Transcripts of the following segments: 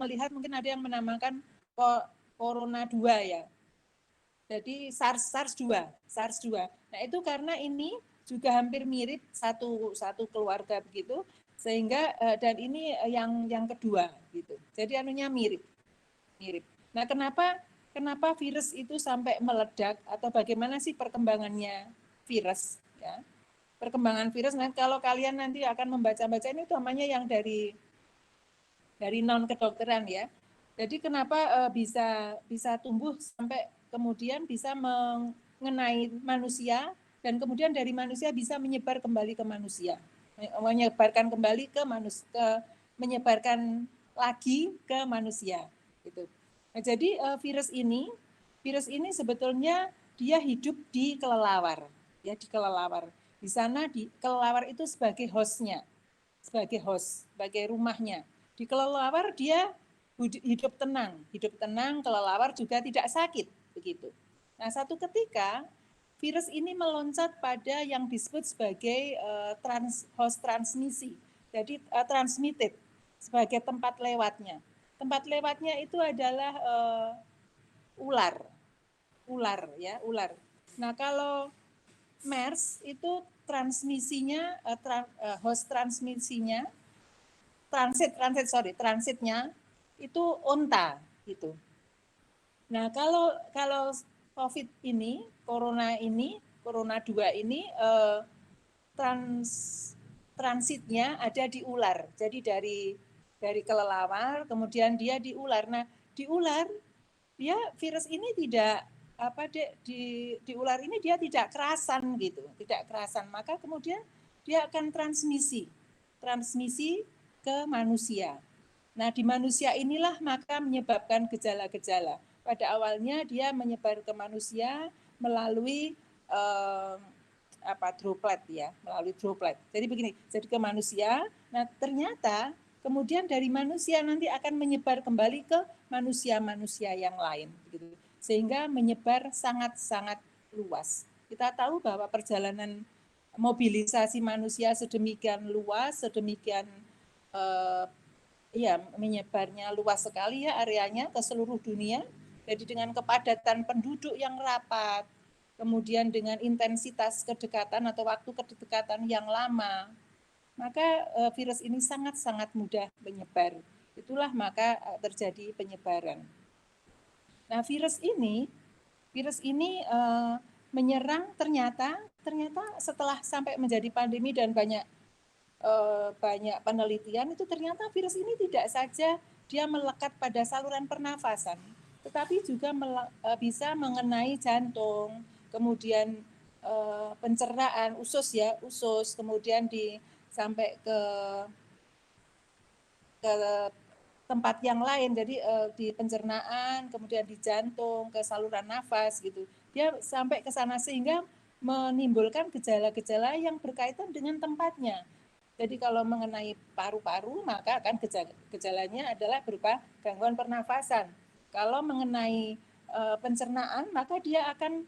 melihat mungkin ada yang menamakan Corona 2 ya. Jadi SARS-2. Nah, itu karena ini juga hampir mirip satu keluarga begitu, sehingga dan ini yang kedua gitu. Jadi anunya mirip. Nah, kenapa virus itu sampai meledak atau bagaimana sih perkembangannya virus ya? Perkembangan virus, nah kalau kalian nanti akan membaca-baca ini utamanya yang dari non kedokteran ya. Jadi kenapa bisa tumbuh sampai kemudian bisa mengenai manusia dan kemudian dari manusia bisa menyebar kembali ke manusia, menyebarkan kembali ke manusia, menyebarkan lagi ke manusia gitu. Nah, jadi virus ini sebetulnya dia hidup di kelelawar ya, di kelelawar. Di sana di kelelawar itu sebagai hostnya, sebagai rumahnya. Di kelelawar dia hidup tenang, kelelawar juga tidak sakit, begitu. Nah, satu ketika virus ini meloncat pada yang disebut sebagai host transmisi, jadi transmitted sebagai tempat lewatnya. Tempat lewatnya itu adalah ular. Nah, kalau MERS itu transmisinya, host transmisinya, transitnya itu onta gitu. Nah, kalau COVID ini, Corona 2 ini transitnya ada di ular. Jadi dari kelelawar kemudian dia di ular. Nah, di ular dia virus ini tidak di ular ini dia tidak kerasan gitu, tidak kerasan. Maka kemudian dia akan transmisi ke manusia. Nah, di manusia inilah maka menyebabkan gejala-gejala. Pada awalnya dia menyebar ke manusia melalui droplet ya, melalui droplet. Jadi begini, jadi ke manusia. Nah, ternyata kemudian dari manusia nanti akan menyebar kembali ke manusia-manusia yang lain, gitu. Sehingga menyebar sangat-sangat luas. Kita tahu bahwa perjalanan mobilisasi manusia sedemikian luas, sedemikian menyebarnya luas sekali ya areanya ke seluruh dunia. Jadi dengan kepadatan penduduk yang rapat, kemudian dengan intensitas kedekatan atau waktu kedekatan yang lama, maka virus ini sangat-sangat mudah menyebar. Itulah maka terjadi penyebaran. Nah, virus ini menyerang ternyata setelah sampai menjadi pandemi dan banyak penelitian itu ternyata virus ini tidak saja dia melekat pada saluran pernafasan, tetapi juga bisa mengenai jantung, kemudian pencernaan usus, kemudian sampai ke tempat yang lain, jadi di pencernaan, kemudian di jantung, ke saluran nafas gitu. Dia sampai ke sana sehingga menimbulkan gejala-gejala yang berkaitan dengan tempatnya. Jadi kalau mengenai paru-paru maka akan gejalanya adalah berupa gangguan pernafasan. Kalau mengenai pencernaan maka dia akan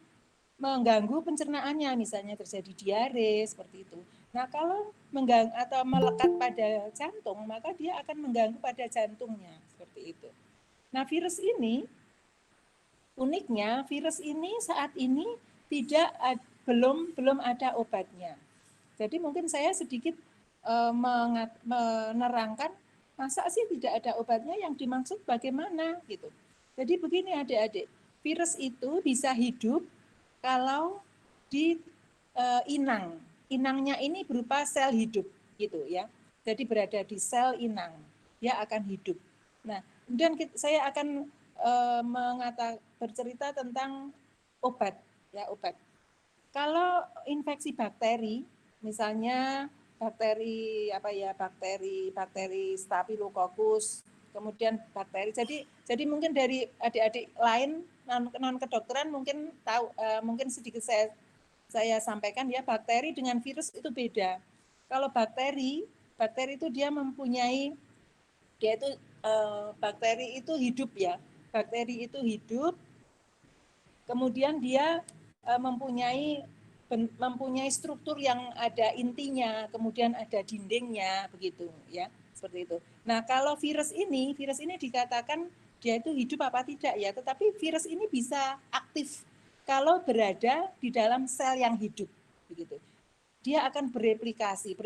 mengganggu pencernaannya, misalnya terjadi diare seperti itu. Nah, kalau mengganggu atau melekat pada jantung, maka dia akan mengganggu pada jantungnya seperti itu. Nah, virus ini uniknya virus ini saat ini belum ada obatnya. Jadi mungkin saya sedikit menerangkan masa sih tidak ada obatnya, yang dimaksud bagaimana gitu. Jadi begini adik-adik, virus itu bisa hidup kalau di inang. Inangnya ini berupa sel hidup gitu ya. Jadi berada di sel inang, dia akan hidup. Nah, kemudian saya akan bercerita tentang obat ya, obat. Kalau infeksi bakteri, misalnya bakteri Staphylococcus, kemudian bakteri. Jadi mungkin dari adik-adik lain non kedokteran mungkin tahu, mungkin sedikit saya sampaikan ya, bakteri dengan virus itu beda. Kalau bakteri itu dia itu bakteri itu hidup ya. Bakteri itu hidup, kemudian dia mempunyai struktur yang ada intinya, kemudian ada dindingnya, begitu ya, seperti itu. Nah, kalau virus ini dikatakan dia itu hidup apa tidak ya, tetapi virus ini bisa aktif kalau berada di dalam sel yang hidup, begitu. Dia akan bereplikasi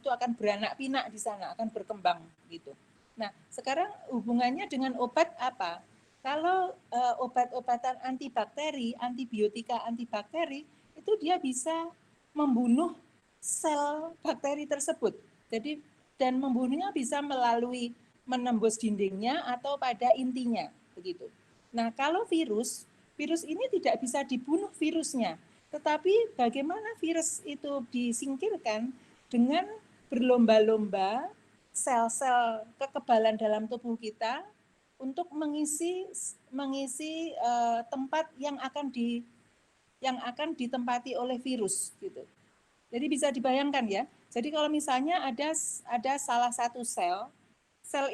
itu akan beranak pinak di sana, akan berkembang gitu. Nah, sekarang hubungannya dengan obat apa? Kalau obat-obatan antibakteri, antibiotika antibakteri, itu dia bisa membunuh sel bakteri tersebut. Jadi dan membunuhnya bisa melalui menembus dindingnya atau pada intinya, begitu. Nah, kalau virus ini tidak bisa dibunuh virusnya, tetapi bagaimana virus itu disingkirkan dengan berlomba-lomba sel-sel kekebalan dalam tubuh kita untuk mengisi tempat yang akan ditempati oleh virus gitu. Jadi bisa dibayangkan ya. Jadi kalau misalnya ada salah satu sel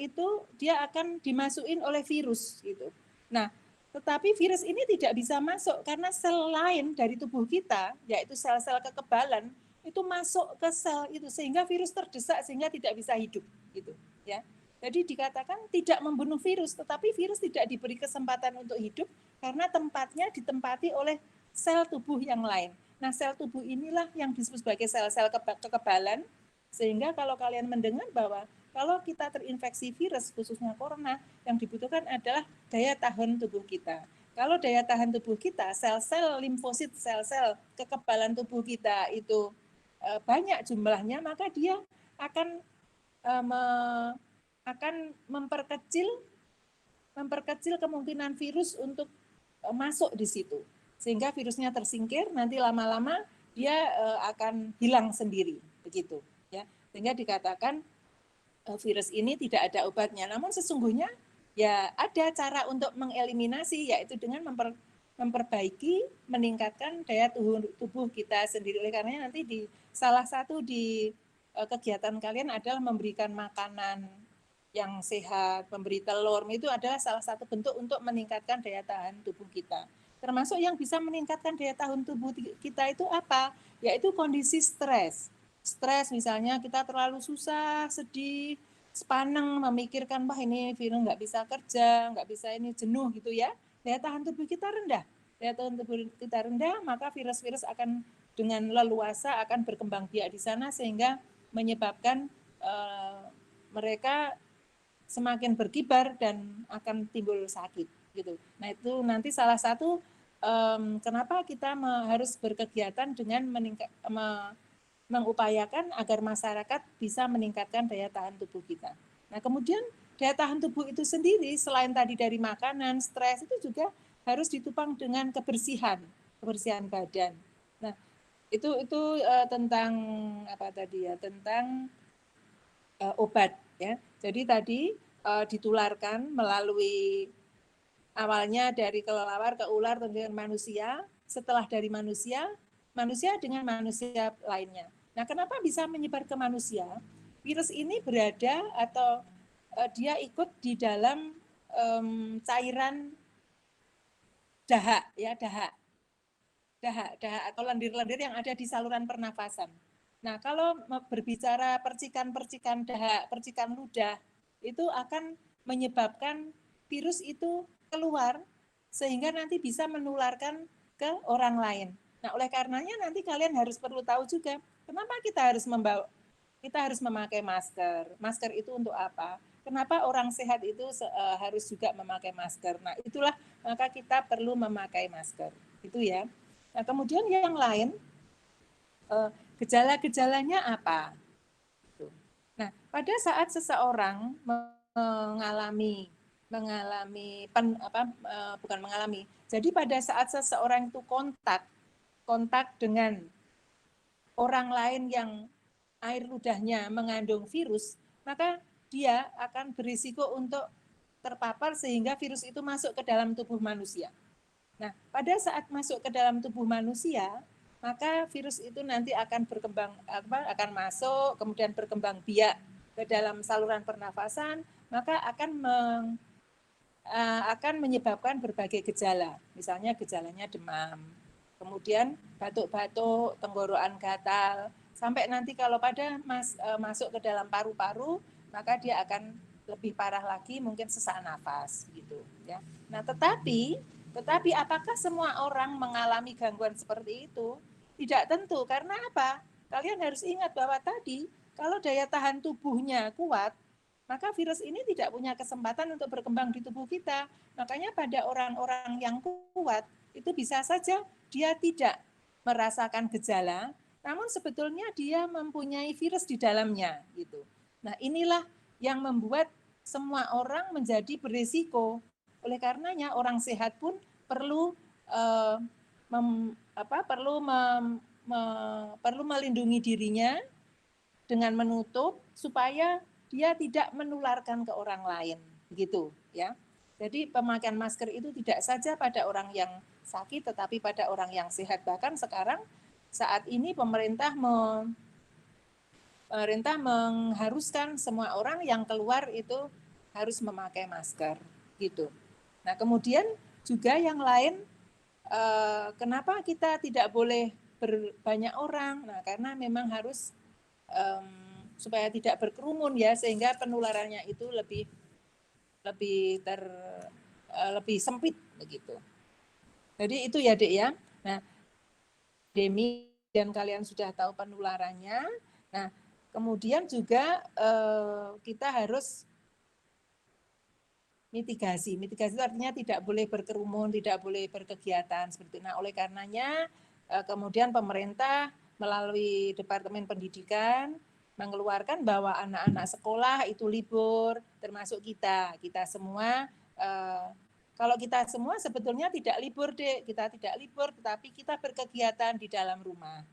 itu dia akan dimasukin oleh virus gitu. Nah, tetapi virus ini tidak bisa masuk karena sel lain dari tubuh kita, yaitu sel-sel kekebalan, itu masuk ke sel itu sehingga virus terdesak sehingga tidak bisa hidup gitu ya. Jadi dikatakan tidak membunuh virus, tetapi virus tidak diberi kesempatan untuk hidup karena tempatnya ditempati oleh sel tubuh yang lain. Nah, sel tubuh inilah yang disebut sebagai sel-sel kekebalan, sehingga kalau kalian mendengar bahwa kalau kita terinfeksi virus, khususnya corona, yang dibutuhkan adalah daya tahan tubuh kita. Kalau daya tahan tubuh kita, sel-sel limfosit, sel-sel kekebalan tubuh kita itu banyak jumlahnya, maka dia akan memperkecil kemungkinan virus untuk masuk di situ. Sehingga virusnya tersingkir, nanti lama-lama dia akan hilang sendiri, begitu ya. Sehingga dikatakan virus ini tidak ada obatnya. Namun sesungguhnya ya ada cara untuk mengeliminasi, yaitu dengan memperbaiki, meningkatkan daya tubuh kita sendiri. Oleh karenanya nanti di salah satu di kegiatan kalian adalah memberikan makanan yang sehat, memberi telur, itu adalah salah satu bentuk untuk meningkatkan daya tahan tubuh kita. Termasuk yang bisa meningkatkan daya tahan tubuh kita itu apa? Yaitu kondisi stres. Stres misalnya kita terlalu susah, sedih, sepaneng memikirkan, wah ini virus nggak bisa kerja, nggak bisa ini, jenuh gitu ya. Daya tahan tubuh kita rendah. Daya tahan tubuh kita rendah, maka virus-virus akan dengan leluasa akan berkembang biak di sana sehingga menyebabkan mereka semakin berkibar dan akan timbul sakit gitu. Nah itu nanti salah satu kenapa kita harus berkegiatan dengan mengupayakan agar masyarakat bisa meningkatkan daya tahan tubuh kita. Nah kemudian daya tahan tubuh itu sendiri selain tadi dari makanan, stres, itu juga harus ditopang dengan kebersihan badan. Nah itu tentang apa tadi ya, tentang obat ya. Jadi tadi ditularkan melalui awalnya dari kelelawar ke ular dengan manusia, setelah dari manusia dengan manusia lainnya. Nah, kenapa bisa menyebar ke manusia? Virus ini berada atau dia ikut di dalam cairan dahak ya, dahak atau lendir-lendir yang ada di saluran pernafasan. Nah, kalau berbicara percikan-percikan dahak, percikan ludah, itu akan menyebabkan virus itu keluar sehingga nanti bisa menularkan ke orang lain. Nah, oleh karenanya nanti kalian harus perlu tahu juga kenapa kita harus memakai masker. Masker itu untuk apa? Kenapa orang sehat itu harus juga memakai masker? Nah, itulah maka kita perlu memakai masker. Itu ya. Nah, kemudian yang lain, gejala-gejalanya apa? Nah, pada saat seseorang jadi pada saat seseorang itu kontak dengan orang lain yang air ludahnya mengandung virus, maka dia akan berisiko untuk terpapar sehingga virus itu masuk ke dalam tubuh manusia. Nah, pada saat masuk ke dalam tubuh manusia, maka virus itu nanti akan akan masuk, kemudian berkembang biak ke dalam saluran pernafasan, maka akan menyebabkan berbagai gejala. Misalnya gejalanya demam, kemudian batuk-batuk, tenggorokan gatal, sampai nanti kalau pada masuk ke dalam paru-paru, maka dia akan lebih parah lagi, mungkin sesak nafas gitu ya. Nah, tetapi apakah semua orang mengalami gangguan seperti itu? Tidak tentu. Karena apa? Kalian harus ingat bahwa tadi kalau daya tahan tubuhnya kuat, maka virus ini tidak punya kesempatan untuk berkembang di tubuh kita. Makanya pada orang-orang yang kuat itu bisa saja dia tidak merasakan gejala, namun sebetulnya dia mempunyai virus di dalamnya gitu. Nah, inilah yang membuat semua orang menjadi berisiko. Oleh karenanya orang sehat pun perlu perlu melindungi dirinya dengan menutup supaya dia tidak menularkan ke orang lain, gitu ya. Jadi pemakaian masker itu tidak saja pada orang yang sakit, tetapi pada orang yang sehat. Bahkan sekarang saat ini pemerintah mengharuskan semua orang yang keluar itu harus memakai masker, gitu. Nah, kemudian juga yang lain, kenapa kita tidak boleh berbanyak orang? Nah, karena memang harus supaya tidak berkerumun ya, sehingga penularannya itu lebih sempit begitu. Jadi itu ya, Dek ya. Nah, pandemi dan kalian sudah tahu penularannya. Nah, kemudian juga kita harus mitigasi. Mitigasi itu artinya tidak boleh berkerumun, tidak boleh berkegiatan seperti itu. Nah, oleh karenanya kemudian pemerintah melalui Departemen Pendidikan mengeluarkan bahwa anak-anak sekolah itu libur, termasuk kita semua. Kalau kita semua sebetulnya tidak libur, Dek. Kita tidak libur, tetapi kita berkegiatan di dalam rumah.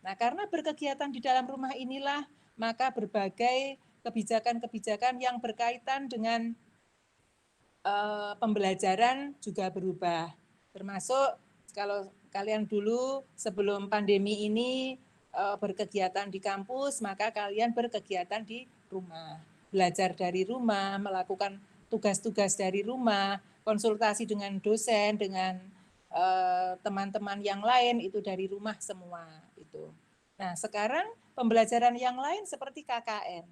Nah, karena berkegiatan di dalam rumah inilah, maka berbagai kebijakan-kebijakan yang berkaitan dengan pembelajaran juga berubah. Termasuk kalau kalian dulu sebelum pandemi ini berkegiatan di kampus, maka kalian berkegiatan di rumah. Belajar dari rumah, melakukan tugas-tugas dari rumah, konsultasi dengan dosen, dengan teman-teman yang lain itu dari rumah semua itu. Nah, sekarang pembelajaran yang lain seperti KKN.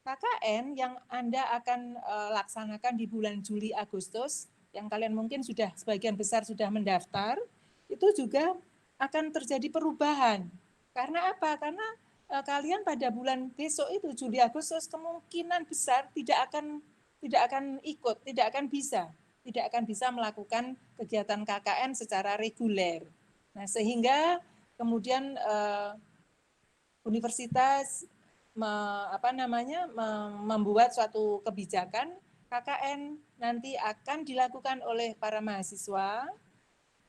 KKN yang Anda akan laksanakan di bulan Juli Agustus, yang kalian mungkin sudah sebagian besar sudah mendaftar, itu juga akan terjadi perubahan. Karena apa? Karena kalian pada bulan besok itu Juli Agustus kemungkinan besar tidak akan ikut, tidak akan bisa melakukan kegiatan KKN secara reguler. Nah, sehingga kemudian universitas membuat suatu kebijakan KKN nanti akan dilakukan oleh para mahasiswa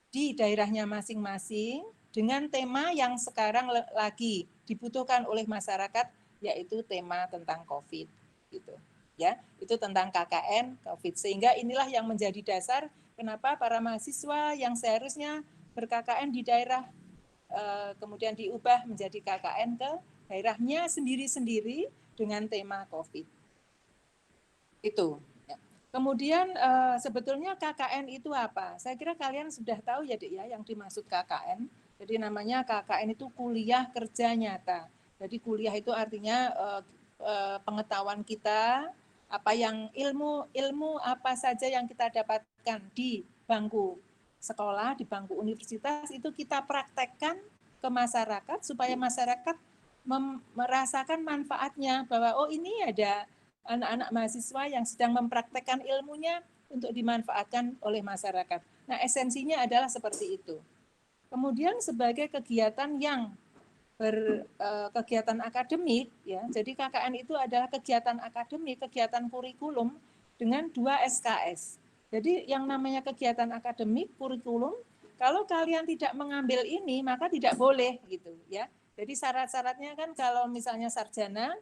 di daerahnya masing-masing dengan tema yang sekarang lagi dibutuhkan oleh masyarakat, yaitu tema tentang COVID gitu. Ya, itu tentang KKN COVID. Sehingga inilah yang menjadi dasar kenapa para mahasiswa yang seharusnya ber-KKN di daerah kemudian diubah menjadi KKN ke daerahnya sendiri-sendiri dengan tema COVID. Itu. Ya. Kemudian sebetulnya KKN itu apa? Saya kira kalian sudah tahu ya, Dek ya, yang dimaksud KKN. Jadi namanya KKN itu kuliah kerja nyata. Jadi kuliah itu artinya pengetahuan kita, apa yang ilmu apa saja yang kita dapatkan di bangku sekolah, di bangku universitas itu kita praktekkan ke masyarakat supaya masyarakat merasakan manfaatnya bahwa oh ini ada anak-anak mahasiswa yang sedang mempraktekkan ilmunya untuk dimanfaatkan oleh masyarakat. Nah, esensinya adalah seperti itu. Kemudian sebagai kegiatan yang kegiatan akademik ya. Jadi KKN itu adalah kegiatan akademik, kegiatan kurikulum dengan 2 SKS. Jadi yang namanya kegiatan akademik, kurikulum, kalau kalian tidak mengambil ini maka tidak boleh gitu ya. Jadi syarat-syaratnya kan kalau misalnya sarjana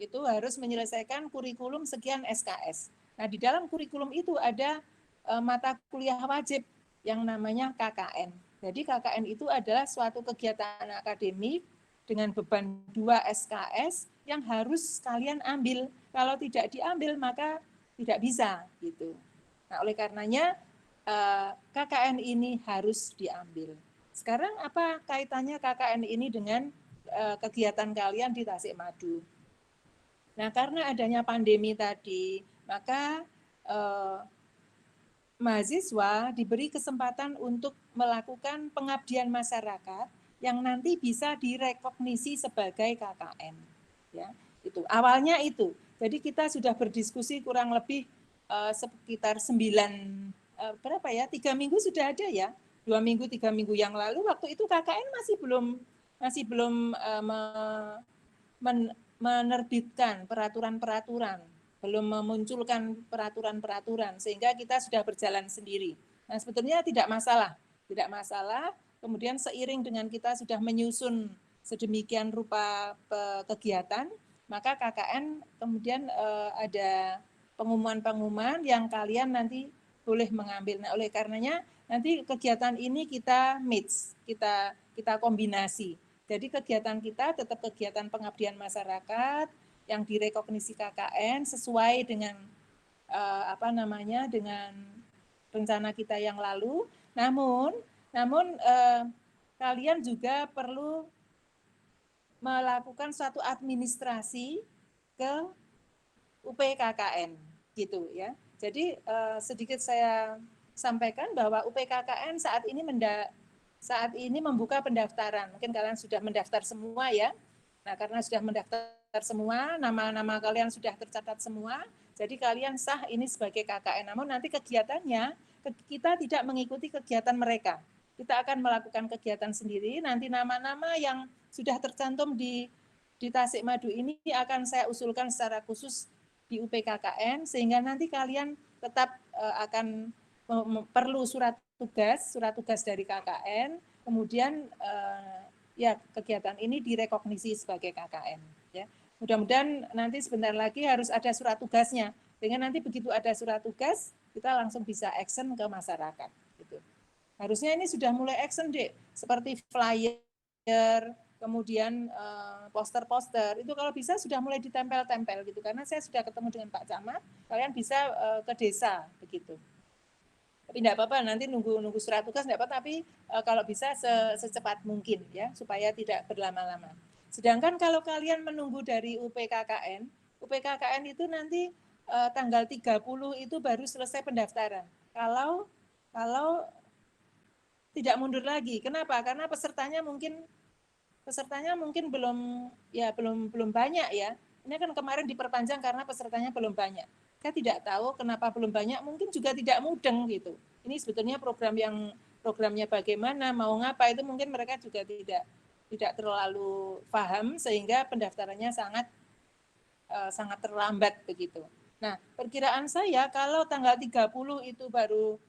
itu harus menyelesaikan kurikulum sekian SKS. Nah, di dalam kurikulum itu ada mata kuliah wajib yang namanya KKN. Jadi KKN itu adalah suatu kegiatan akademik dengan beban 2 SKS yang harus kalian ambil. Kalau tidak diambil maka tidak bisa gitu. Nah, oleh karenanya KKN ini harus diambil. Sekarang apa kaitannya KKN ini dengan kegiatan kalian di Tasikmadu? Nah, karena adanya pandemi tadi, maka mahasiswa diberi kesempatan untuk melakukan pengabdian masyarakat yang nanti bisa direkognisi sebagai KKN. Ya, itu awalnya itu. Jadi kita sudah berdiskusi kurang lebih sekitar 3 minggu sudah ada ya, 2 minggu 3 minggu yang lalu. Waktu itu KKN masih belum menerbitkan peraturan-peraturan, belum memunculkan peraturan-peraturan, sehingga kita sudah berjalan sendiri. Nah, sebetulnya tidak masalah. Kemudian seiring dengan kita sudah menyusun sedemikian rupa kegiatan, maka KKN kemudian ada pengumuman-pengumuman yang kalian nanti boleh mengambil. Nah, oleh karenanya nanti kegiatan ini kita mix, kita kombinasi. Jadi kegiatan kita tetap kegiatan pengabdian masyarakat yang direkognisi KKN sesuai dengan dengan rencana kita yang lalu. Namun kalian juga perlu melakukan suatu administrasi ke UPKKN gitu ya. Jadi sedikit saya sampaikan bahwa UPKKN saat ini membuka pendaftaran. Mungkin kalian sudah mendaftar semua ya. Nah, karena sudah mendaftar semua, nama-nama kalian sudah tercatat semua, jadi kalian sah ini sebagai KKN. Namun nanti kegiatannya, kita tidak mengikuti kegiatan mereka. Kita akan melakukan kegiatan sendiri, nanti nama-nama yang sudah tercantum di Tasikmadu ini akan saya usulkan secara khusus di UPKKN, sehingga nanti kalian tetap akan perlu surat tugas dari KKN, kemudian ya kegiatan ini direkognisi sebagai KKN. Ya. Mudah-mudahan nanti sebentar lagi harus ada surat tugasnya. Dengan nanti begitu ada surat tugas, kita langsung bisa action ke masyarakat. Gitu. Harusnya ini sudah mulai action, Dek. Seperti flyer, kemudian poster-poster, itu kalau bisa sudah mulai ditempel-tempel gitu. Karena saya sudah ketemu dengan Pak Camat, kalian bisa ke desa begitu. Tapi tidak apa-apa, nanti nunggu surat tugas tidak apa-apa, tapi kalau bisa secepat mungkin ya, supaya tidak berlama-lama. Sedangkan kalau kalian menunggu dari UPKKN itu nanti tanggal 30 itu baru selesai pendaftaran. Kalau tidak mundur lagi. Kenapa? Karena pesertanya mungkin belum banyak ya. Ini kan kemarin diperpanjang karena pesertanya belum banyak. Saya tidak tahu kenapa belum banyak, mungkin juga tidak mudeng gitu. Ini sebetulnya programnya bagaimana, mau ngapa itu mungkin mereka juga tidak terlalu paham sehingga pendaftarannya sangat terlambat begitu. Nah, perkiraan saya kalau tanggal 30 itu baru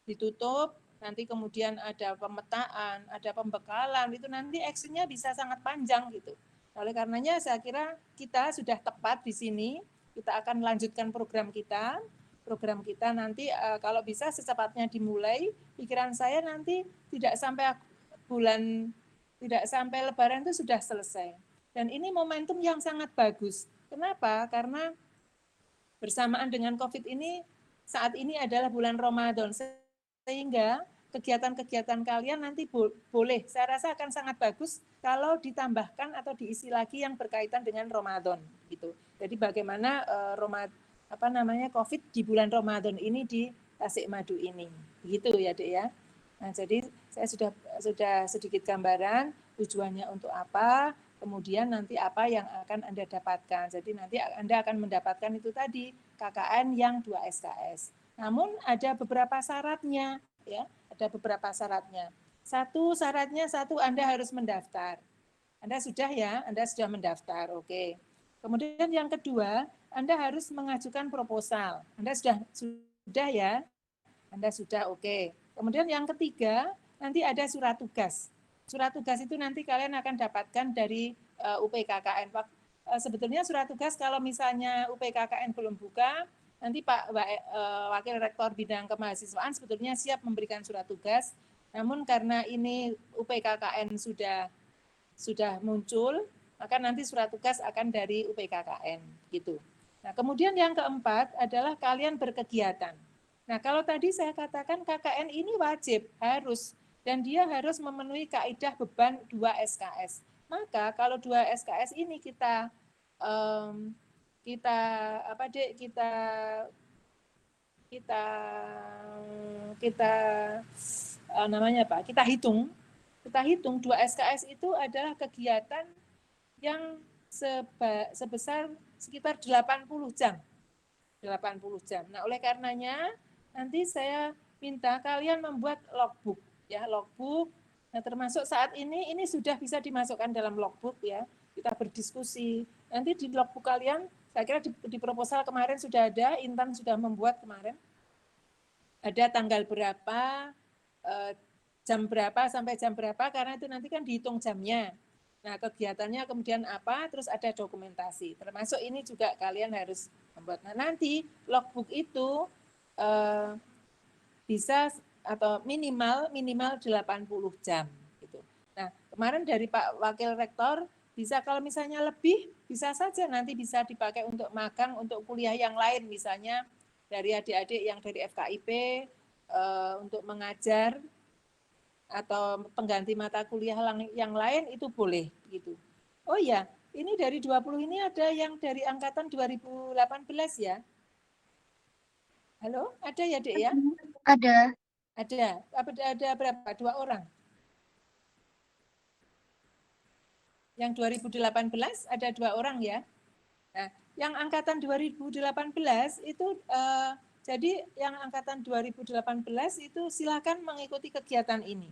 ditutup, nanti kemudian ada pemetaan, ada pembekalan, itu nanti actionnya bisa sangat panjang gitu. Oleh karenanya saya kira kita sudah tepat di sini, kita akan lanjutkan program kita nanti kalau bisa secepatnya dimulai. Pikiran saya nanti tidak sampai Lebaran itu sudah selesai. Dan ini momentum yang sangat bagus. Kenapa? Karena bersamaan dengan COVID ini, saat ini adalah bulan Ramadan, sehingga kegiatan-kegiatan kalian nanti boleh, saya rasa akan sangat bagus kalau ditambahkan atau diisi lagi yang berkaitan dengan Ramadan gitu. Jadi bagaimana COVID di bulan Ramadan ini di Tasikmadu ini, begitu ya Dek ya. Nah, jadi saya sudah sedikit gambaran tujuannya untuk apa, kemudian nanti apa yang akan Anda dapatkan. Jadi nanti Anda akan mendapatkan itu tadi KKN yang 2 SKS. Namun ada beberapa syaratnya, ya, ada beberapa syaratnya. Syaratnya Anda harus mendaftar. Anda sudah ya, Anda sudah mendaftar, oke. Kemudian yang kedua, Anda harus mengajukan proposal. Anda sudah ya, Anda sudah, oke. Kemudian yang ketiga, nanti ada surat tugas. Surat tugas itu nanti kalian akan dapatkan dari UPKKN. Sebetulnya surat tugas kalau misalnya UPKKN belum buka, nanti Pak Wakil Rektor Bidang Kemahasiswaan sebetulnya siap memberikan surat tugas, namun karena ini UPKKN sudah muncul, maka nanti surat tugas akan dari UPKKN gitu. Nah, kemudian yang keempat adalah kalian berkegiatan. Nah, kalau tadi saya katakan KKN ini wajib, harus, dan dia harus memenuhi kaidah beban 2 SKS. Maka kalau 2 SKS ini kita kita apa Dek, kita namanya apa? Kita hitung 2 SKS itu adalah kegiatan yang sebesar sekitar 80 jam. 80 jam. Nah, oleh karenanya nanti saya minta kalian membuat logbook ya, logbook. Nah, termasuk saat ini sudah bisa dimasukkan dalam logbook ya. Kita berdiskusi. Nanti di logbook kalian, saya kira di proposal kemarin sudah ada, Intan sudah membuat kemarin. Ada tanggal berapa, jam berapa sampai jam berapa, karena itu nanti kan dihitung jamnya. Nah, kegiatannya kemudian apa, terus ada dokumentasi. Termasuk ini juga kalian harus membuat. Nah, nanti logbook itu bisa atau minimal 80 jam gitu. Nah, kemarin dari Pak Wakil Rektor bisa kalau misalnya lebih bisa saja nanti bisa dipakai untuk magang untuk kuliah yang lain, misalnya dari adik-adik yang dari FKIP untuk mengajar atau pengganti mata kuliah yang lain itu boleh gitu. Oh ya, ini dari 20 ini ada yang dari angkatan 2018 ya. Halo, ada ya Dek ya? Ada. Ada berapa? 2 orang. Yang 2018 ada 2 orang ya. Nah, yang angkatan 2018 itu jadi yang angkatan 2018 itu silakan mengikuti kegiatan ini.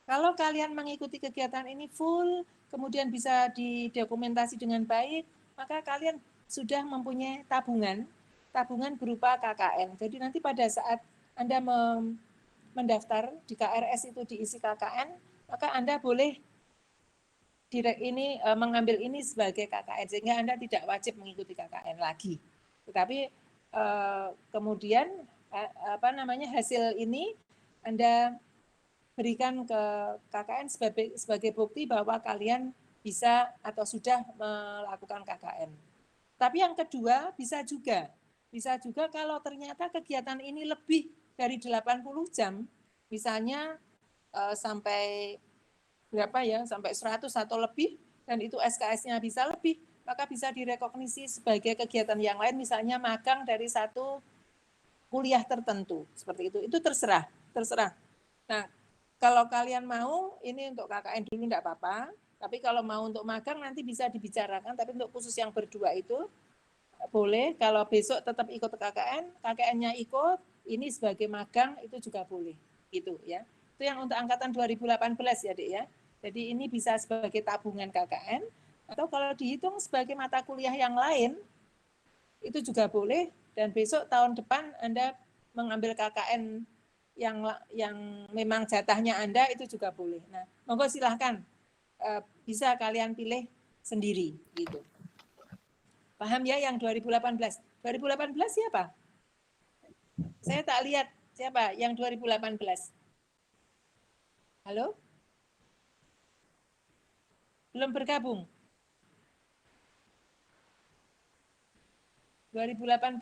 Kalau kalian mengikuti kegiatan ini full, kemudian bisa didokumentasi dengan baik, maka kalian sudah mempunyai tabungan berupa KKN. Jadi nanti pada saat Anda mendaftar di KRS itu diisi KKN, maka Anda boleh mengambil ini sebagai KKN, sehingga Anda tidak wajib mengikuti KKN lagi. Tetapi kemudian hasil ini Anda berikan ke KKN sebagai bukti bahwa kalian bisa atau sudah melakukan KKN. Tapi yang kedua bisa juga kalau ternyata kegiatan ini lebih dari 80 jam, misalnya sampai berapa ya, sampai 100 atau lebih, dan itu SKS-nya bisa lebih, maka bisa direkognisi sebagai kegiatan yang lain, misalnya magang dari satu kuliah tertentu, seperti itu. Itu terserah. Nah, kalau kalian mau, ini untuk KKN dulu enggak apa-apa, tapi kalau mau untuk magang nanti bisa dibicarakan, tapi untuk khusus yang berdua itu boleh, kalau besok tetap ikut KKN, KKN-nya ikut, ini sebagai magang itu juga boleh, gitu ya. Itu yang untuk angkatan 2018 ya, Dek ya. Jadi ini bisa sebagai tabungan KKN, atau kalau dihitung sebagai mata kuliah yang lain, itu juga boleh, dan besok tahun depan Anda mengambil KKN yang memang jatahnya Anda itu juga boleh. Nah, monggo silahkan, bisa kalian pilih sendiri, gitu. Paham ya yang 2018? 2018 siapa? Saya tak lihat siapa yang 2018. Halo? Belum bergabung? 2018?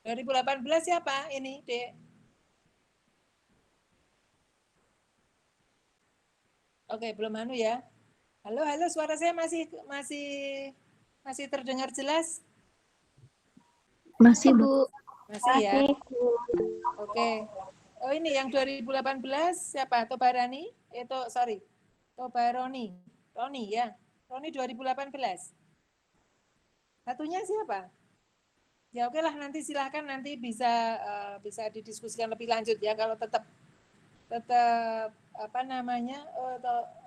2018 siapa ini, Dek? Oke, belum anu ya. Halo, suara saya masih terdengar jelas? Masih, Bu. Masih ya? Oke. Oh, ini yang 2018 siapa? Tobarani? Tobaroni. Roni ya. Roni 2018. Satunya siapa? Ya oke lah, nanti silahkan nanti bisa didiskusikan lebih lanjut ya, kalau tetap apa namanya,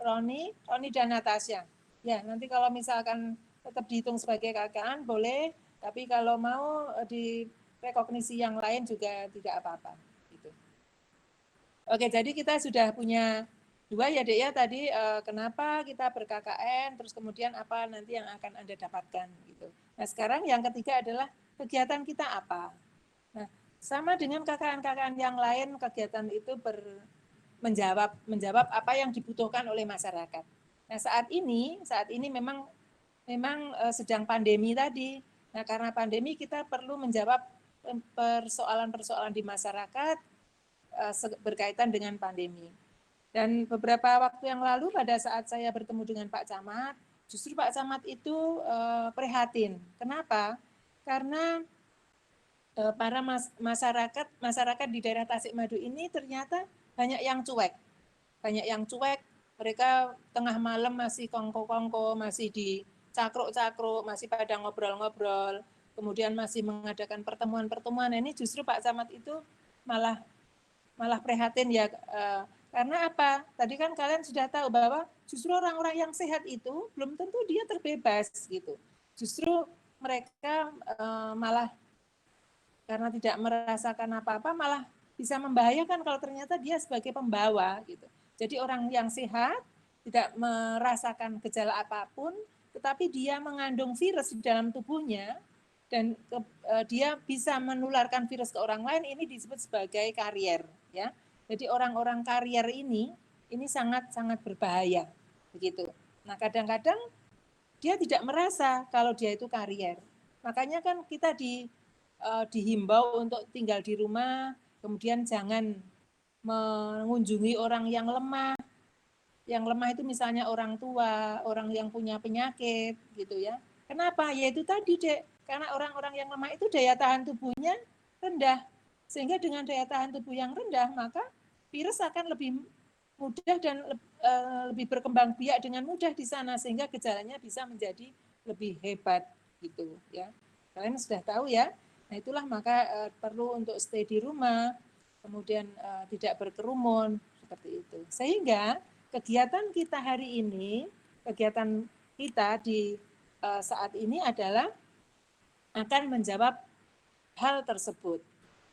Roni dan Natasha. Ya, nanti kalau misalkan tetap dihitung sebagai KKN boleh, tapi kalau mau direkognisi yang lain juga tidak apa-apa. Gitu. Oke, jadi kita sudah punya 2 ya, Dek ya, tadi kenapa kita ber-KKN, terus kemudian apa nanti yang akan Anda dapatkan gitu. Nah, sekarang yang ketiga adalah kegiatan kita apa. Nah, sama dengan KKN-KKN yang lain, kegiatan itu menjawab apa yang dibutuhkan oleh masyarakat. Nah, saat ini memang sedang pandemi tadi. Nah, karena pandemi kita perlu menjawab persoalan-persoalan di masyarakat berkaitan dengan pandemi. Dan beberapa waktu yang lalu pada saat saya bertemu dengan Pak Camat, justru Pak Camat itu prihatin. Kenapa? Karena para masyarakat di daerah Tasikmadu ini ternyata banyak yang cuek. Banyak yang cuek, mereka tengah malam masih kongko-kongko, masih di cakruk-cakruk, masih pada ngobrol-ngobrol, kemudian masih mengadakan pertemuan-pertemuan. Ini justru Pak Camat itu malah prihatin ya, karena apa? Tadi kan kalian sudah tahu bahwa justru orang-orang yang sehat itu belum tentu dia terbebas gitu. Justru mereka malah karena tidak merasakan apa-apa malah bisa membahayakan kalau ternyata dia sebagai pembawa gitu. Jadi orang yang sehat tidak merasakan gejala apapun, tetapi dia mengandung virus di dalam tubuhnya dan dia bisa menularkan virus ke orang lain, ini disebut sebagai karier ya. Jadi orang-orang karier ini sangat berbahaya begitu. Nah, kadang-kadang dia tidak merasa kalau dia itu karier. Makanya kan kita dihimbau untuk tinggal di rumah, kemudian jangan mengunjungi orang yang lemah. Yang lemah itu misalnya orang tua, orang yang punya penyakit gitu ya. Kenapa? Ya itu tadi, Dek. Karena orang-orang yang lemah itu daya tahan tubuhnya rendah. Sehingga dengan daya tahan tubuh yang rendah, maka virus akan lebih mudah dan lebih berkembang biak dengan mudah di sana, sehingga gejalanya bisa menjadi lebih hebat gitu ya. Kalian sudah tahu ya. Nah, itulah maka perlu untuk stay di rumah, kemudian tidak berkerumun seperti itu. Sehingga kegiatan kita hari ini, kegiatan kita di saat ini adalah akan menjawab hal tersebut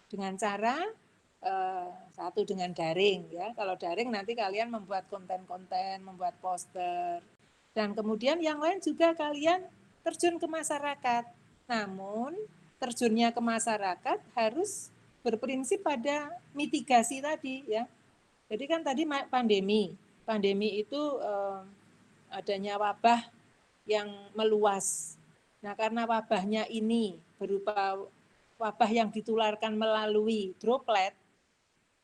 dengan cara satu dengan daring ya. Kalau daring nanti kalian membuat konten-konten, membuat poster, dan kemudian yang lain juga kalian terjun ke masyarakat. Namun terjunnya ke masyarakat harus berprinsip pada mitigasi tadi ya. Jadi kan tadi pandemi itu adanya wabah yang meluas. Nah, karena wabahnya ini berupa wabah yang ditularkan melalui droplet,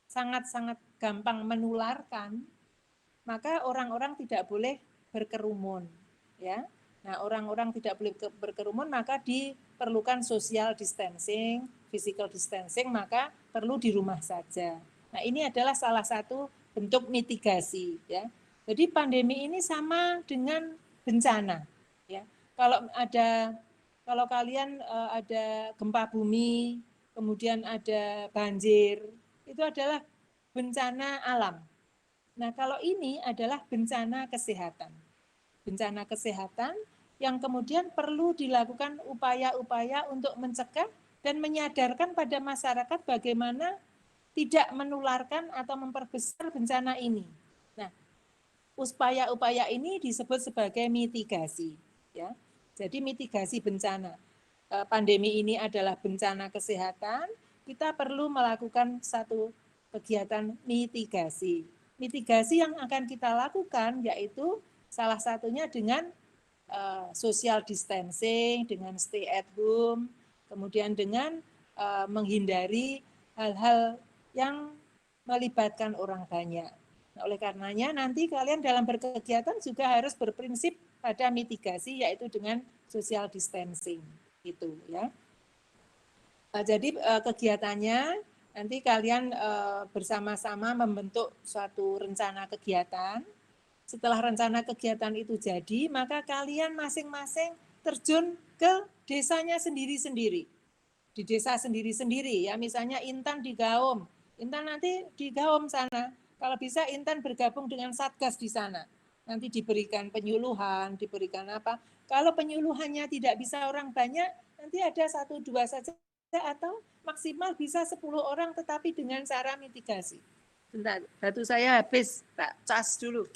sangat-sangat gampang menularkan, maka orang-orang tidak boleh berkerumun, ya. Nah, orang-orang tidak boleh berkerumun, maka diperlukan social distancing, physical distancing, maka perlu di rumah saja. Nah, ini adalah salah satu bentuk mitigasi, ya. Jadi pandemi ini sama dengan bencana, ya. Kalau kalian ada gempa bumi, kemudian ada banjir, itu adalah bencana alam. Nah, kalau ini adalah bencana kesehatan. Bencana kesehatan yang kemudian perlu dilakukan upaya-upaya untuk mencegah dan menyadarkan pada masyarakat bagaimana tidak menularkan atau memperbesar bencana ini. Nah, upaya-upaya ini disebut sebagai mitigasi. Ya. Jadi mitigasi bencana. Pandemi ini adalah bencana kesehatan, kita perlu melakukan satu kegiatan mitigasi. Mitigasi yang akan kita lakukan yaitu salah satunya dengan social distancing, dengan stay at home, kemudian dengan menghindari hal-hal yang melibatkan orang banyak. Nah, oleh karenanya nanti kalian dalam berkegiatan juga harus berprinsip pada mitigasi yaitu dengan social distancing itu ya. Jadi kegiatannya nanti kalian bersama-sama membentuk suatu rencana kegiatan. Setelah rencana kegiatan itu jadi, maka kalian masing-masing terjun ke desanya sendiri-sendiri. Di desa sendiri-sendiri ya, misalnya Intan di Gaom. Intan nanti di Gaom sana. Kalau bisa Intan bergabung dengan Satgas di sana. Nanti diberikan penyuluhan, diberikan apa. Kalau penyuluhannya tidak bisa orang banyak, nanti ada 1-2 saja atau maksimal bisa 10 orang tetapi dengan cara mitigasi. Bentar, batu saya habis, tak cas dulu.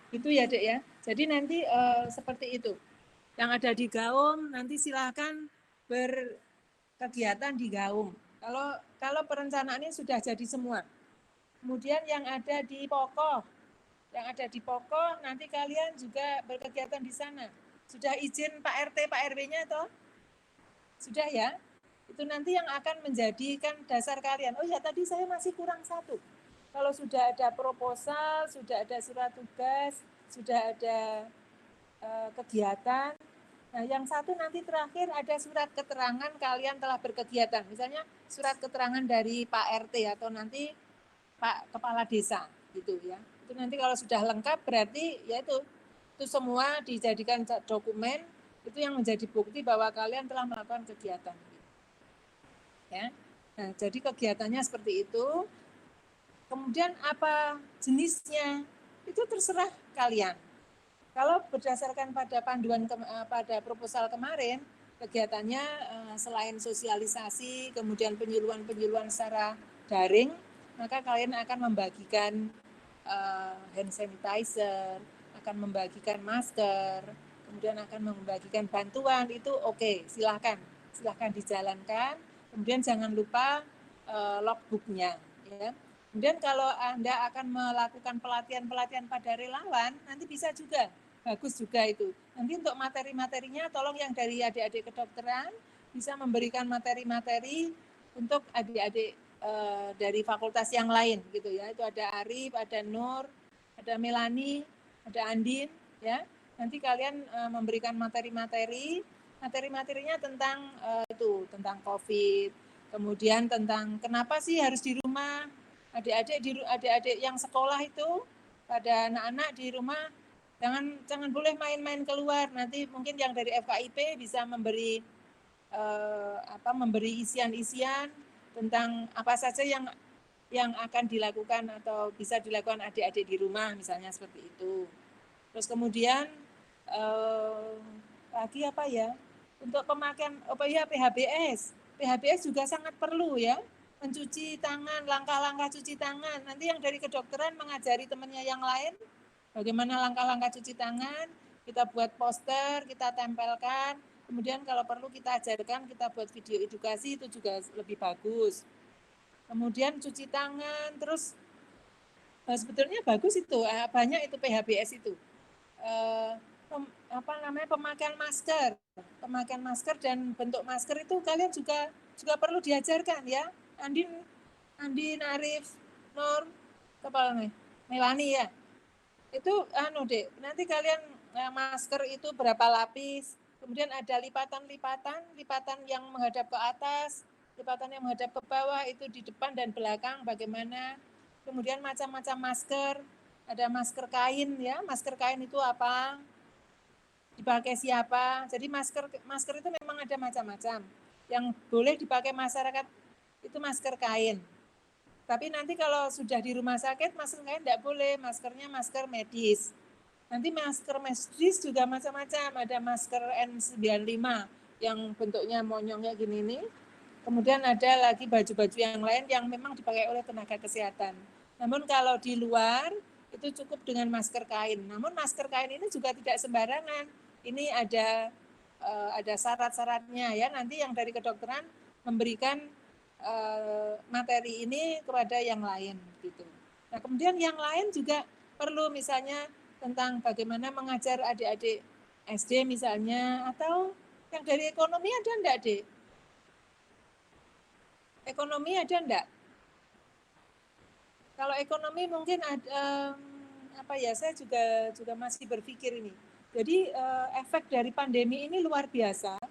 Itu ya Dek ya. Jadi nanti seperti itu. Yang ada di Gaum nanti silakan berkegiatan di Gaum. Kalau perencanaannya sudah jadi semua. Kemudian yang ada di Pokoh Yang ada di pokok, nanti kalian juga berkegiatan di sana. Sudah izin Pak RT, Pak RW-nya toh? Sudah ya? Itu nanti yang akan menjadikan dasar kalian. Oh ya, tadi saya masih kurang satu. Kalau sudah ada proposal, sudah ada surat tugas, sudah ada kegiatan. Nah, yang satu nanti terakhir ada surat keterangan kalian telah berkegiatan. Misalnya surat keterangan dari Pak RT atau nanti Pak Kepala Desa gitu ya. Itu nanti kalau sudah lengkap berarti ya itu semua dijadikan dokumen, itu yang menjadi bukti bahwa kalian telah melakukan kegiatan. Ya. Nah, jadi kegiatannya seperti itu. Kemudian apa jenisnya? Itu terserah kalian. Kalau berdasarkan pada panduan pada proposal kemarin, kegiatannya selain sosialisasi, kemudian penyuluhan secara daring, maka kalian akan membagikan hand sanitizer, akan membagikan masker, kemudian akan membagikan bantuan, itu oke, silahkan dijalankan. Kemudian jangan lupa logbooknya. Ya. Kemudian kalau Anda akan melakukan pelatihan pada relawan, nanti bisa juga. Bagus juga itu. Nanti untuk materi-materinya tolong yang dari adik-adik kedokteran bisa memberikan materi-materi untuk adik-adik dari fakultas yang lain gitu ya. Itu ada Arif, ada Nur, ada Melani, ada Andin ya. Nanti kalian memberikan materi-materinya tentang tentang COVID, kemudian tentang kenapa sih harus di rumah, adik-adik yang sekolah itu pada anak-anak di rumah jangan boleh main-main keluar. Nanti mungkin yang dari FKIP bisa memberi memberi isian-isian tentang apa saja yang akan dilakukan atau bisa dilakukan adik-adik di rumah, misalnya seperti itu. Terus kemudian lagi apa ya? Untuk pemakaian PHBS juga sangat perlu ya. Mencuci tangan, langkah-langkah cuci tangan. Nanti yang dari kedokteran mengajari temannya yang lain bagaimana langkah-langkah cuci tangan, kita buat poster, kita tempelkan, kemudian kalau perlu kita ajarkan, kita buat video edukasi, itu juga lebih bagus. Kemudian cuci tangan, terus sebetulnya bagus itu, banyak itu PHBS itu. Pemakaian masker dan bentuk masker itu kalian juga perlu diajarkan ya. Andin, Arif, Nur, kepala Melani ya. Itu nanti kalian masker itu berapa lapis, kemudian ada lipatan yang menghadap ke atas, lipatan yang menghadap ke bawah, itu di depan dan belakang bagaimana. Kemudian macam-macam masker, ada masker kain ya, masker kain itu apa, dipakai siapa. Jadi masker itu memang ada macam-macam. Yang boleh dipakai masyarakat itu masker kain. Tapi nanti kalau sudah di rumah sakit, masker kain tidak boleh, maskernya masker medis. Nanti masker medis juga macam-macam, ada masker N95 yang bentuknya monyongnya gini nih. Kemudian ada lagi baju-baju yang lain yang memang dipakai oleh tenaga kesehatan. Namun kalau di luar itu cukup dengan masker kain. Namun masker kain ini juga tidak sembarangan. Ini ada syarat-syaratnya ya. Nanti yang dari kedokteran memberikan materi ini kepada yang lain gitu. Nah, kemudian yang lain juga perlu misalnya tentang bagaimana mengajar adik-adik SD misalnya, atau yang dari ekonomi ada enggak, Dek? Ekonomi ada enggak? Kalau ekonomi mungkin ada saya juga masih berpikir ini. Jadi efek dari pandemi ini luar biasa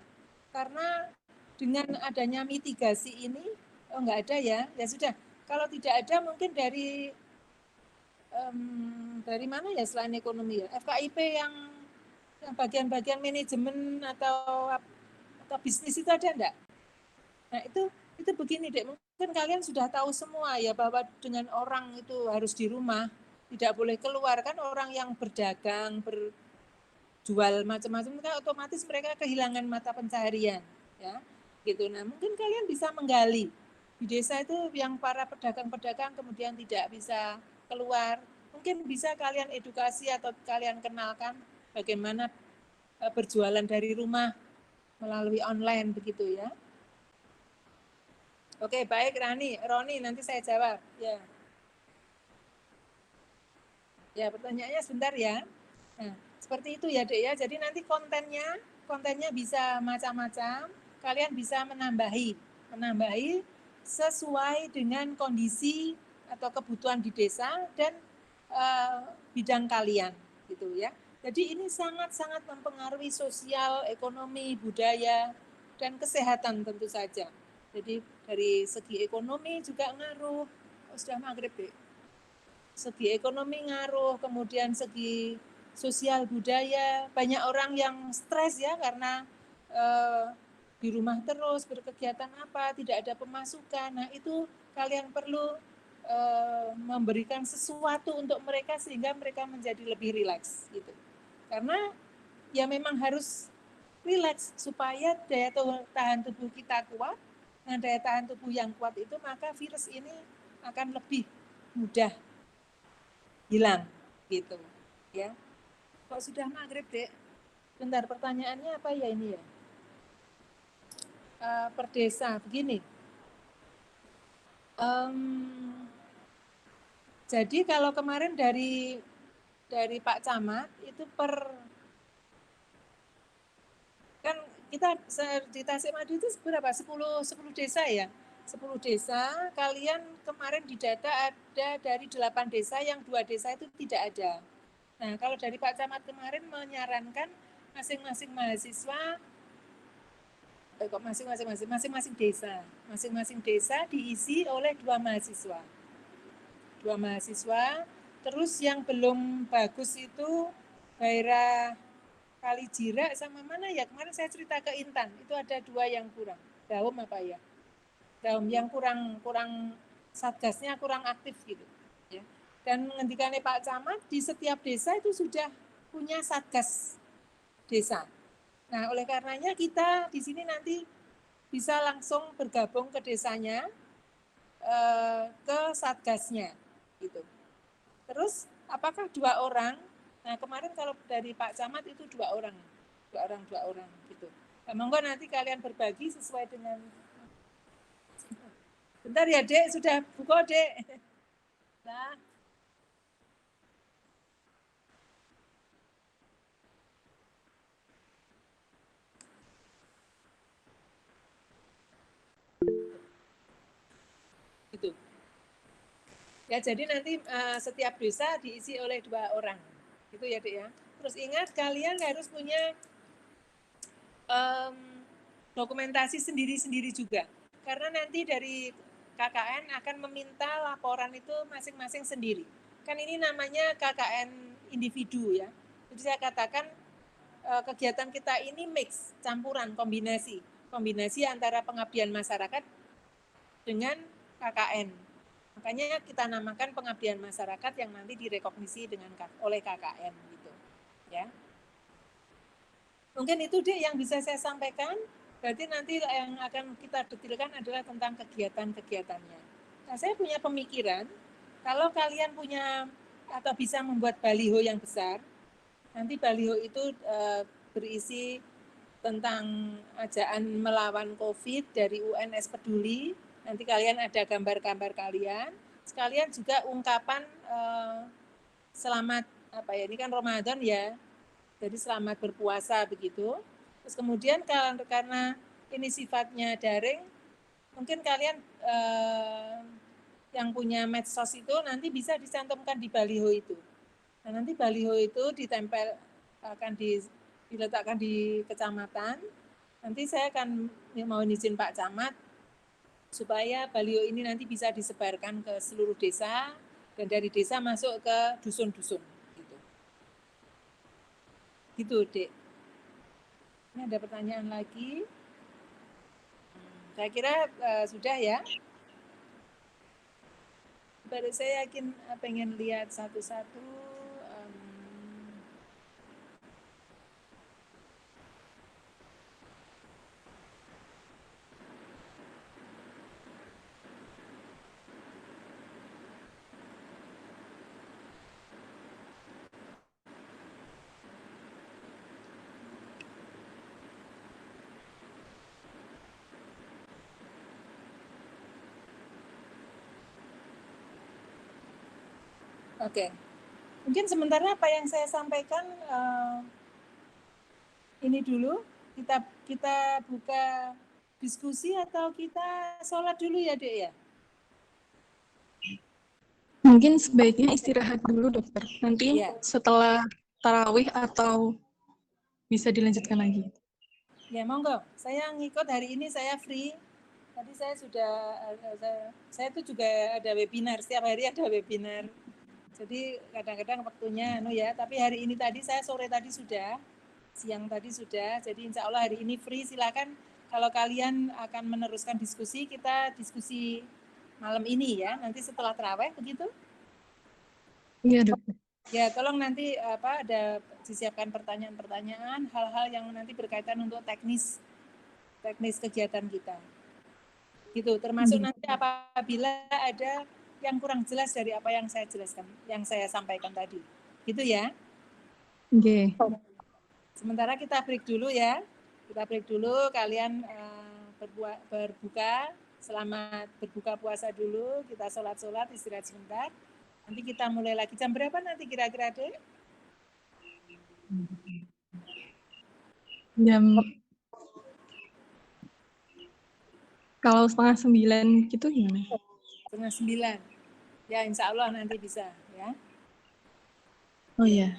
karena dengan adanya mitigasi ini enggak ada ya sudah. Kalau tidak ada mungkin dari mana ya selain ekonomi ya, FKIP yang bagian-bagian manajemen atau bisnis itu ada enggak? Nah itu begini Dek, mungkin kalian sudah tahu semua ya bahwa dengan orang itu harus di rumah, tidak boleh keluar, kan orang yang berdagang, berjual macam-macam kan otomatis mereka kehilangan mata pencaharian ya gitu. Nah mungkin kalian bisa menggali di desa itu yang para pedagang-pedagang kemudian tidak bisa keluar, mungkin bisa kalian edukasi atau kalian kenalkan bagaimana berjualan dari rumah melalui online begitu ya. Oke, baik Roni, nanti saya jawab. Ya. Ya, pertanyaannya sebentar ya. Nah, seperti itu ya, Dek ya. Jadi nanti kontennya bisa macam-macam. Kalian bisa menambahi sesuai dengan kondisi atau kebutuhan di desa dan bidang kalian, gitu ya. Jadi ini sangat-sangat mempengaruhi sosial, ekonomi, budaya, dan kesehatan tentu saja. Jadi dari segi ekonomi juga ngaruh. Oh, sudah maghrib, Dek. Segi ekonomi ngaruh, kemudian segi sosial budaya, banyak orang yang stres ya karena di rumah terus berkegiatan apa, tidak ada pemasukan. Nah itu kalian perlu memberikan sesuatu untuk mereka sehingga mereka menjadi lebih rileks gitu. Karena ya memang harus rileks supaya daya tahan tubuh kita kuat. Nah daya tahan tubuh yang kuat itu maka virus ini akan lebih mudah hilang gitu ya. Kok sudah maghrib, Dek? Bentar, pertanyaannya apa ya ini ya? Per desa begini. Jadi kalau kemarin dari Pak Camat itu kan kita di Tasikmadu itu berapa? 10 desa ya. 10 desa, kalian kemarin di data ada dari 8 desa, yang 2 desa itu tidak ada. Nah, kalau dari Pak Camat kemarin menyarankan masing-masing mahasiswa, masing-masing desa diisi oleh 2 mahasiswa. 2 mahasiswa, terus yang belum bagus itu daerah Kalijira sama mana ya, kemarin saya cerita ke Intan, itu ada 2 yang kurang. Daum apa ya? Daum yang kurang satgasnya kurang aktif gitu. Ya. Dan ngendikannya Pak Camat, di setiap desa itu sudah punya satgas desa. Nah, oleh karenanya kita di sini nanti bisa langsung bergabung ke desanya, ke satgasnya, gitu. Terus apakah 2 orang? Nah kemarin kalau dari Pak Camat itu 2 orang, 2 orang, gitu. Nah, monggo nanti kalian berbagi sesuai dengan. Bentar ya, Dek, sudah buka, Dek. Nah. Gitu. Ya, jadi nanti setiap desa diisi oleh 2 orang. Gitu ya, Dek ya. Terus ingat kalian harus punya dokumentasi sendiri-sendiri juga. Karena nanti dari KKN akan meminta laporan itu masing-masing sendiri. Kan ini namanya KKN individu ya. Jadi saya katakan kegiatan kita ini mix, campuran, kombinasi antara pengabdian masyarakat dengan KKN. Makanya kita namakan pengabdian masyarakat yang nanti direkognisi oleh KKN gitu. Ya. Mungkin itu deh yang bisa saya sampaikan. Berarti nanti yang akan kita detilkan adalah tentang kegiatan-kegiatannya. Nah, saya punya pemikiran, kalau kalian punya atau bisa membuat baliho yang besar, nanti baliho itu berisi tentang ajaan melawan COVID dari UNS Peduli. Nanti kalian ada gambar-gambar kalian. Sekalian juga ungkapan selamat apa ya, ini kan Ramadan ya, jadi selamat berpuasa begitu. Terus kemudian karena ini sifatnya daring, mungkin kalian yang punya medsos itu nanti bisa dicantumkan di baliho itu. Nah, nanti baliho itu ditempel, diletakkan di kecamatan. Nanti saya akan mau izin Pak Camat supaya baliho ini nanti bisa disebarkan ke seluruh desa dan dari desa masuk ke dusun-dusun. Gitu, Dek. Ini ada pertanyaan lagi. Saya kira sudah ya. Baru saya yakin pengen lihat satu-satu. Oke. Mungkin sementara apa yang saya sampaikan ini dulu, kita buka diskusi atau kita sholat dulu ya, Dek ya? Mungkin sebaiknya istirahat dulu, Dokter. Nanti Ya. setelah tarawih atau bisa dilanjutkan lagi. Ya, monggo. Saya ngikut hari ini, saya free. Tadi saya sudah, saya tuh juga ada webinar, setiap hari ada webinar. Jadi kadang-kadang waktunya ya, tapi hari ini tadi saya sore tadi sudah, siang tadi sudah, jadi insya Allah hari ini free, silakan kalau kalian akan meneruskan diskusi, kita diskusi malam ini ya, nanti setelah terawih begitu? Iya, Dokter. Ya, tolong nanti ada disiapkan pertanyaan-pertanyaan, hal-hal yang nanti berkaitan untuk teknis kegiatan kita. Gitu, termasuk nanti apabila ada yang kurang jelas dari apa yang saya jelaskan, yang saya sampaikan tadi. Gitu ya. Oke. Sementara kita break dulu ya. Kita break dulu, kalian berbuka, selamat berbuka puasa dulu, kita sholat-sholat, istirahat sebentar. Nanti kita mulai lagi jam berapa nanti kira-kira, Dek? Jam kalau 8:30 gitu gimana? 8:30. Ya, insya Allah nanti bisa ya. Oh iya.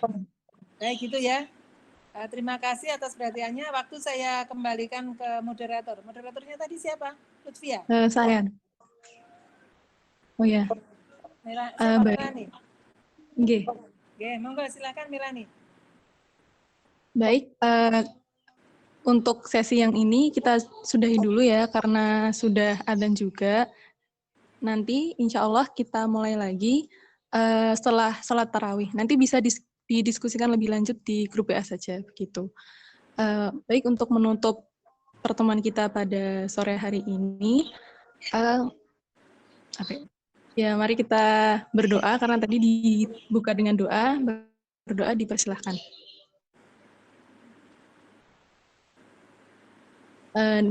Baik gitu ya. Terima kasih atas perhatiannya. Waktu saya kembalikan ke moderator. Moderatornya tadi siapa? Lutfia? Saya. Oh iya. Siapa Melani? Oke. Oke, monggo silakan Melani. Baik, untuk sesi yang ini kita sudahi dulu ya, karena sudah adzan juga. Nanti insya Allah kita mulai lagi setelah sholat tarawih. Nanti bisa didiskusikan lebih lanjut di grup WA saja, begitu. Baik, untuk menutup pertemuan kita pada sore hari ini, ya mari kita berdoa, karena tadi dibuka dengan doa, berdoa dipersilahkan.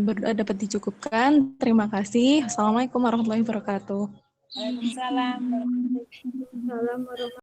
Berdoa dapat dicukupkan. Terima kasih. Assalamualaikum warahmatullahi wabarakatuh. Waalaikumsalam. Waalaikumsalam warahmatullahi wabarakatuh.